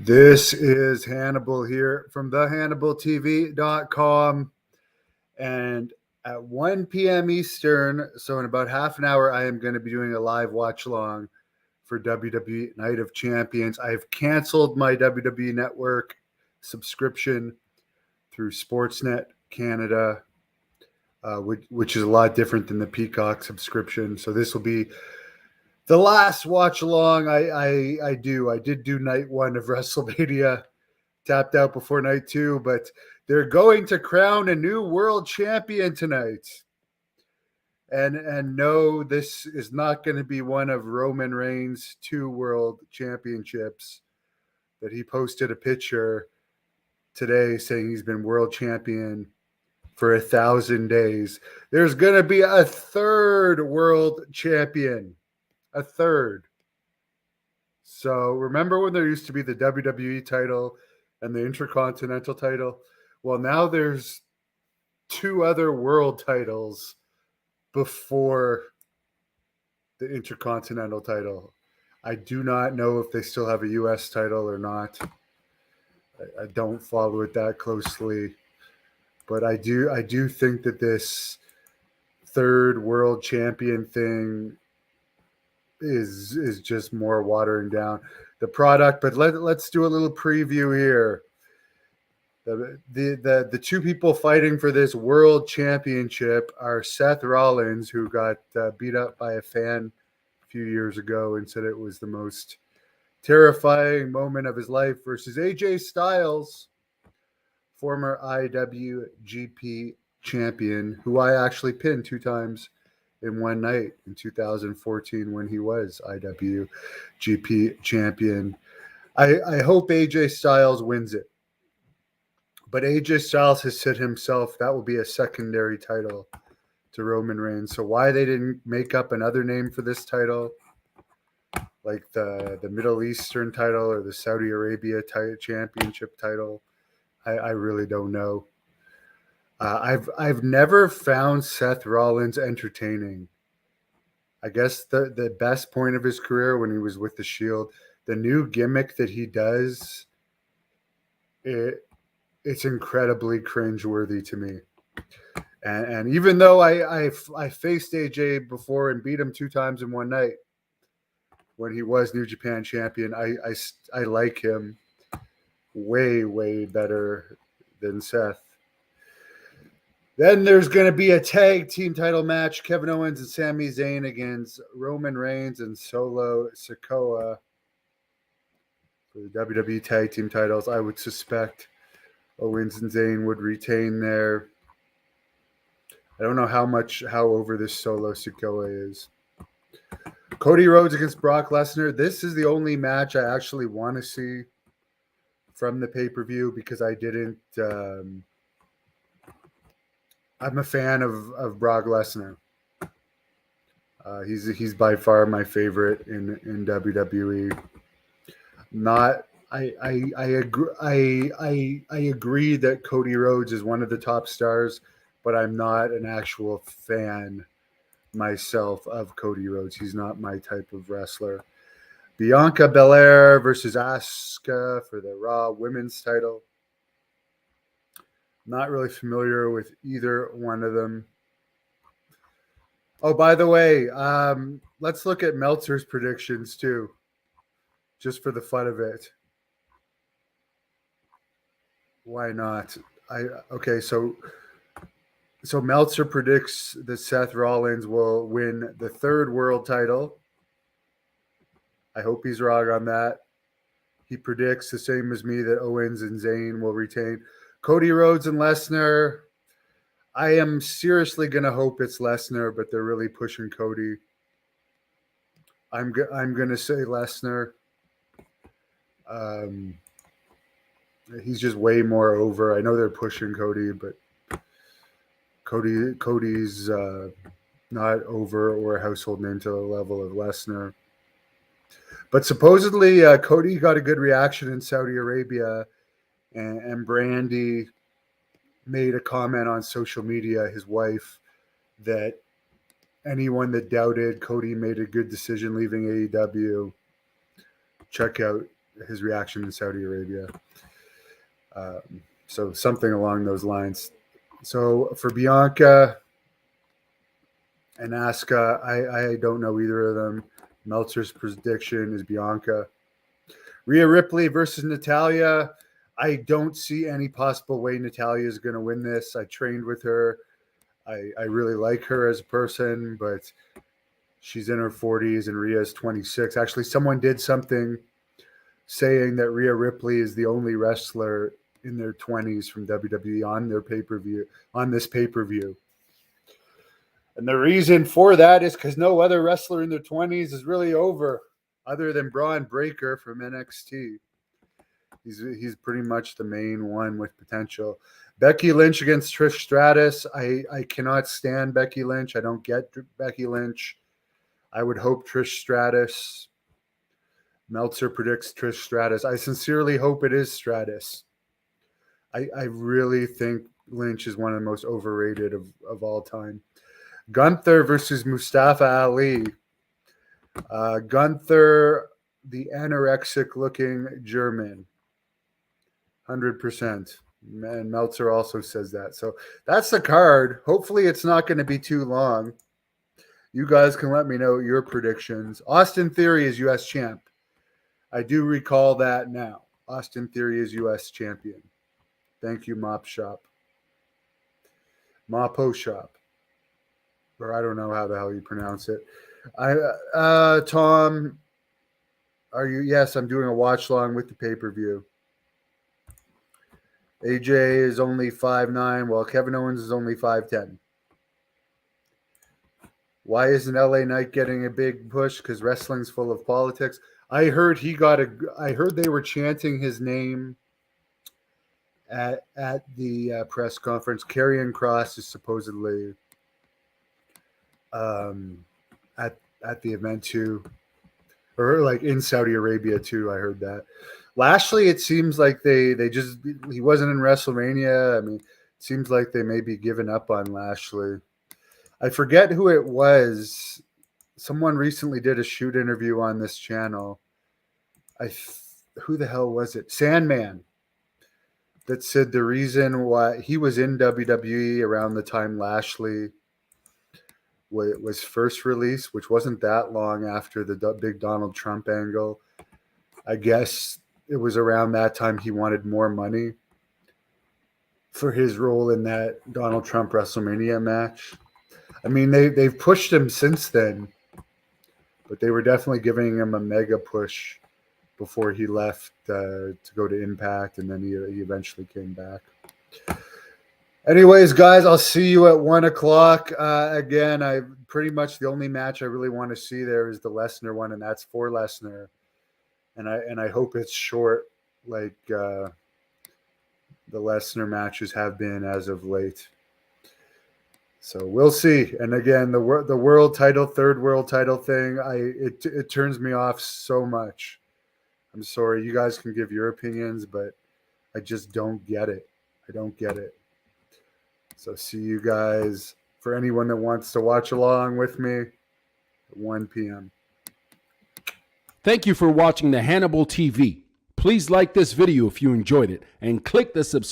This is Hannibal here from thehannibaltv.com. And at 1 p.m. Eastern, so in about half an hour, I am going to be doing a live watch along for WWE Night of Champions. I have canceled my WWE Network subscription through Sportsnet Canada, which is a lot different than the Peacock subscription. So this will be the last watch along I do. I did do night one of WrestleMania, tapped out before night two, but they're going to crown a new world champion tonight. And no, this is not going to be one of Roman Reigns' 2 world championships that he posted a picture today saying he's been world champion for 1,000 days. There's going to be a 3rd world champion. A 3rd. So remember when there used to be the WWE title and the Intercontinental title? Well, now there's 2 other world titles before the Intercontinental title. I do not know if they still have a U.S. title or not. I don't follow it that closely, but I do think that this 3rd world champion thing is just more watering down the product. But let's do a little preview here. The 2 people fighting for this world championship are Seth Rollins, who got beat up by a fan a few years ago and said it was the most terrifying moment of his life, versus AJ Styles, former IWGP champion, who I actually pinned 2 times in one night in 2014 when he was IWGP champion. I hope AJ Styles wins it. But AJ Styles has said himself that will be a secondary title to Roman Reigns. So why they didn't make up another name for this title, like the Middle Eastern title or the Saudi Arabia championship title, I really don't know. I've never found Seth Rollins entertaining. I guess the best point of his career when he was with the Shield, the new gimmick that he does, it's incredibly cringeworthy to me. And even though I faced AJ before and beat him 2 times in one night when he was New Japan champion, I like him way better than Seth. Then there's going to be a tag team title match: Kevin Owens and Sami Zayn against Roman Reigns and Solo Sikoa for the WWE tag team titles. I would suspect Owens and Zayn would retain there. I don't know how over this Solo Sikoa is. Cody Rhodes against Brock Lesnar. This is the only match I actually want to see from the pay-per-view because I didn't. I'm a fan of Brock Lesnar. He's by far my favorite in WWE. I agree that Cody Rhodes is one of the top stars, but I'm not an actual fan myself of Cody Rhodes. He's not my type of wrestler. Bianca Belair versus Asuka for the Raw Women's title. Not really familiar with either one of them. Oh, by the way, let's look at Meltzer's predictions too, just for the fun of it. Why not? So Meltzer predicts that Seth Rollins will win the 3rd world title. I hope he's wrong on that. He predicts the same as me that Owens and Zayn will retain. Cody Rhodes and Lesnar, I am seriously going to hope it's Lesnar, but they're really pushing Cody. I'm going to say Lesnar. He's just way more over. I know they're pushing Cody, but Cody's not over or a household name to the level of Lesnar. But supposedly Cody got a good reaction in Saudi Arabia, and Brandy made a comment on social media, his wife, that anyone that doubted Cody made a good decision leaving AEW, check out his reaction in Saudi Arabia. So something along those lines. So for Bianca and Asuka, I don't know either of them. Meltzer's prediction is Bianca. Rhea Ripley versus Natalya. I don't see any possible way Natalya is going to win this. I trained with her. I really like her as a person, but she's in her 40s and Rhea's 26. Actually, someone did something saying that Rhea Ripley is the only wrestler in their 20s from WWE on their pay-per-view, on this pay-per-view. And the reason for that is because no other wrestler in their 20s is really over, other than Braun Breaker from NXT. He's pretty much the main one with potential. Becky Lynch against Trish Stratus. I cannot stand Becky Lynch. I don't get Becky Lynch. I would hope Trish Stratus. Meltzer predicts Trish Stratus. I sincerely hope it is Stratus. I really think Lynch is one of the most overrated of all time. Gunther versus Mustafa Ali. Gunther, the anorexic-looking German. 100%. And Meltzer also says that. So that's the card. Hopefully it's not going to be too long. You guys can let me know your predictions. Austin Theory is U.S. champ. I do recall that now. Austin Theory is U.S. champion. Thank you, Mop Shop. Mopo Shop. Or I don't know how the hell you pronounce it. Tom, are you? Yes, I'm doing a watch long with the pay-per-view. AJ is only 5'9", while Kevin Owens is only 5'10". Why isn't LA Knight getting a big push? Because wrestling's full of politics. I heard they were chanting his name at the press conference. Karrion Kross is supposedly at the event too, or like in Saudi Arabia too. I heard that. Lashley, it seems like he wasn't in WrestleMania. I mean, it seems like they may be giving up on Lashley. I forget who it was. Someone recently did a shoot interview on this channel. Who the hell was it? Sandman. That said the reason why he was in WWE around the time Lashley was first released, which wasn't that long after the big Donald Trump angle. I guess it was around that time he wanted more money for his role in that Donald Trump WrestleMania match. I mean, they've pushed him since then, but they were definitely giving him a mega push before he left to go to Impact, and then he eventually came back. Anyways, guys, I'll see you at 1 o'clock. Again, pretty much the only match I really want to see there is the Lesnar one, and that's for Lesnar. And I hope it's short, like the Lesnar matches have been as of late. So we'll see. And again, the world title, third world title thing, it turns me off so much. I'm sorry, you guys can give your opinions, but I just don't get it. I don't get it. So see you guys. For anyone that wants to watch along with me, at 1 p.m. Thank you for watching the Hannibal TV. Please like this video if you enjoyed it and click the subscribe